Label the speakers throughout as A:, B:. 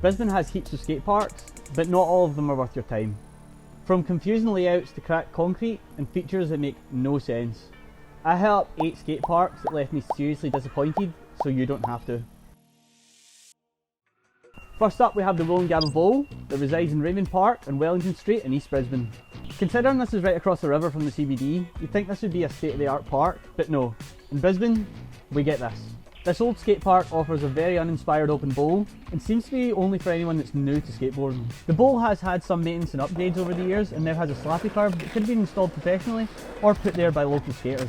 A: Brisbane has heaps of skate parks, but not all of them are worth your time. From confusing layouts to cracked concrete and features that make no sense. I hit up 8 skate parks that left me seriously disappointed, so you don't have to. First up we have the Woolloongabba Bowl that resides in Raymond Park and Wellington Street in East Brisbane. Considering this is right across the river from the CBD, you'd think this would be a state-of-the-art park, but no. In Brisbane, we get this. This old skate park offers a very uninspired open bowl and seems to be only for anyone that's new to skateboarding. The bowl has had some maintenance and upgrades over the years and now has a slappy curb that could have been installed professionally or put there by local skaters.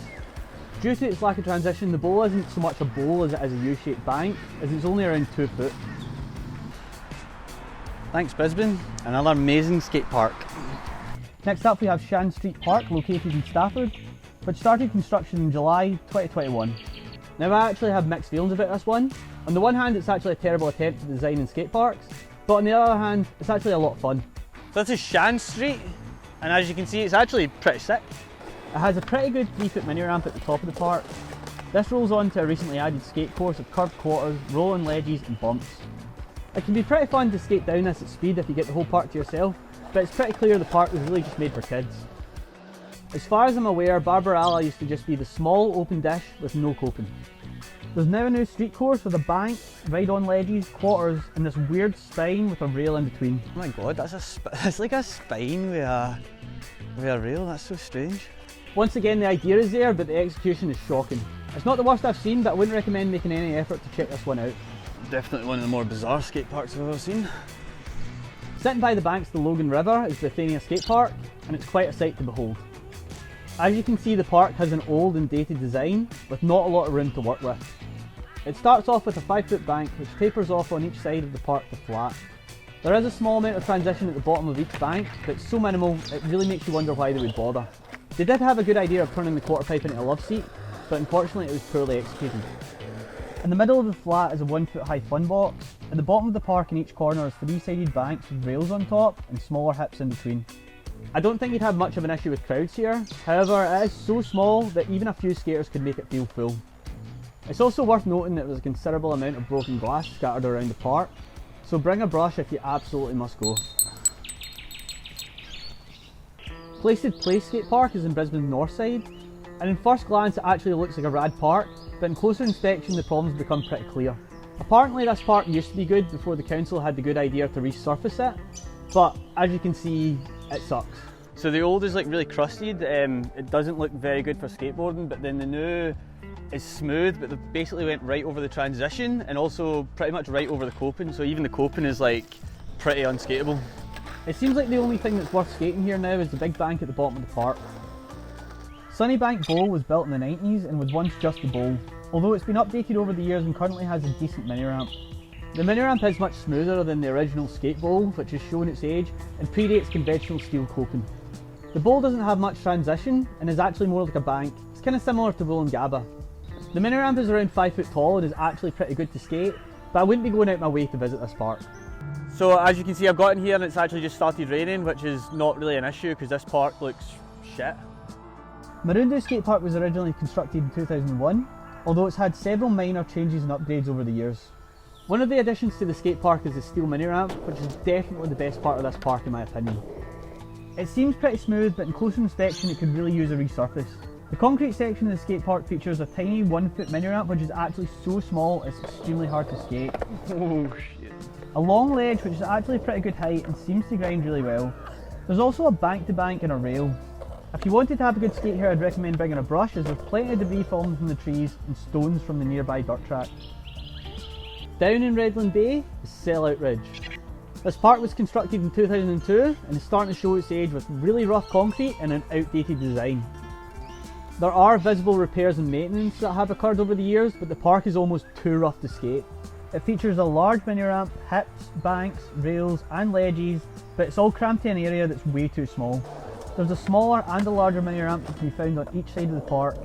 A: Due to its lack of transition, the bowl isn't so much a bowl as it is a U-shaped bank, as it's only around 2 foot. Thanks Brisbane, another amazing skate park. Next up we have Shan Street Park located in Stafford, which started construction in July 2021. Now I actually have mixed feelings about this one. On the one hand it's actually a terrible attempt at designing skate parks, but on the other hand it's actually a lot of fun. So this is Shan Street, and as you can see it's actually pretty sick. It has a pretty good 3-foot mini ramp at the top of the park. This rolls on to a recently added skate course of curved quarters, rolling ledges and bumps. It can be pretty fun to skate down this at speed if you get the whole park to yourself, but it's pretty clear the park was really just made for kids. As far as I'm aware, Barbaralla used to just be the small open dish with no coping. There's now a new street course with a bank, ride-on ledges, quarters and this weird spine with a rail in between. Oh my god, that's like a spine with a rail, that's so strange. Once again the idea is there, but the execution is shocking. It's not the worst I've seen, but I wouldn't recommend making any effort to check this one out. Definitely one of the more bizarre skate parks I've ever seen. Sitting by the banks of the Logan River is Bethania skate park, and it's quite a sight to behold. As you can see, the park has an old and dated design with not a lot of room to work with. It starts off with a 5-foot bank which tapers off on each side of the park to flat. There is a small amount of transition at the bottom of each bank, but it's so minimal it really makes you wonder why they would bother. They did have a good idea of turning the quarter pipe into a love seat, but unfortunately it was poorly executed. In the middle of the flat is a 1-foot high fun box. At the bottom of the park in each corner is 3-sided banks with rails on top and smaller hips in between. I don't think you'd have much of an issue with crowds here, however it is so small that even a few skaters could make it feel full. It's also worth noting that there's a considerable amount of broken glass scattered around the park, so bring a brush if you absolutely must go. Plaisted Skatepark is in Brisbane's north side, and in first glance it actually looks like a rad park, but in closer inspection the problems become pretty clear. Apparently this park used to be good before the council had the good idea to resurface it, but as you can see, it sucks. So the old is like really crusted, it doesn't look very good for skateboarding, but then the new is smooth, but they basically went right over the transition and also pretty much right over the coping, so even the coping is like pretty unskateable. It seems like the only thing that's worth skating here now is the big bank at the bottom of the park. Sunnybank Bowl was built in the 90s and was once just a bowl, although it's been updated over the years and currently has a decent mini ramp. The mini ramp is much smoother than the original skate bowl, which has shown its age and predates conventional steel coping. The bowl doesn't have much transition and is actually more like a bank. It's kind of similar to Woolloongabba. The mini ramp is around 5 foot tall and is actually pretty good to skate, but I wouldn't be going out my way to visit this park. So as you can see, I've got in here and it's actually just started raining, which is not really an issue because this park looks shit. Mooroondu skate park was originally constructed in 2001, although it's had several minor changes and upgrades over the years. One of the additions to the skate park is the steel mini ramp, which is definitely the best part of this park in my opinion. It seems pretty smooth, but in closer inspection it could really use a resurface. The concrete section of the skate park features a tiny 1-foot mini ramp which is actually so small it's extremely hard to skate. Oh shit. A long ledge which is actually a pretty good height and seems to grind really well. There's also a bank to bank and a rail. If you wanted to have a good skate here, I'd recommend bringing a brush as there's plenty of debris falling from the trees and stones from the nearby dirt track. Down in Redland Bay is Seloutridge. This park was constructed in 2002 and is starting to show its age with really rough concrete and an outdated design. There are visible repairs and maintenance that have occurred over the years, but the park is almost too rough to skate. It features a large mini ramp, hips, banks, rails and ledges, but it's all cramped in an area that's way too small. There's a smaller and a larger mini ramp that can be found on each side of the park.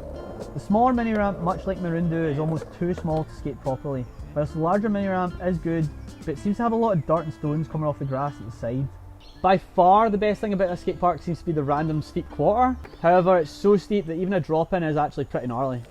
A: The smaller mini ramp, much like Mooroondu, is almost too small to skate properly, whilst the larger mini ramp is good, but it seems to have a lot of dirt and stones coming off the grass at the side. By far the best thing about a skate park seems to be the random steep quarter, however it's so steep that even a drop in is actually pretty gnarly.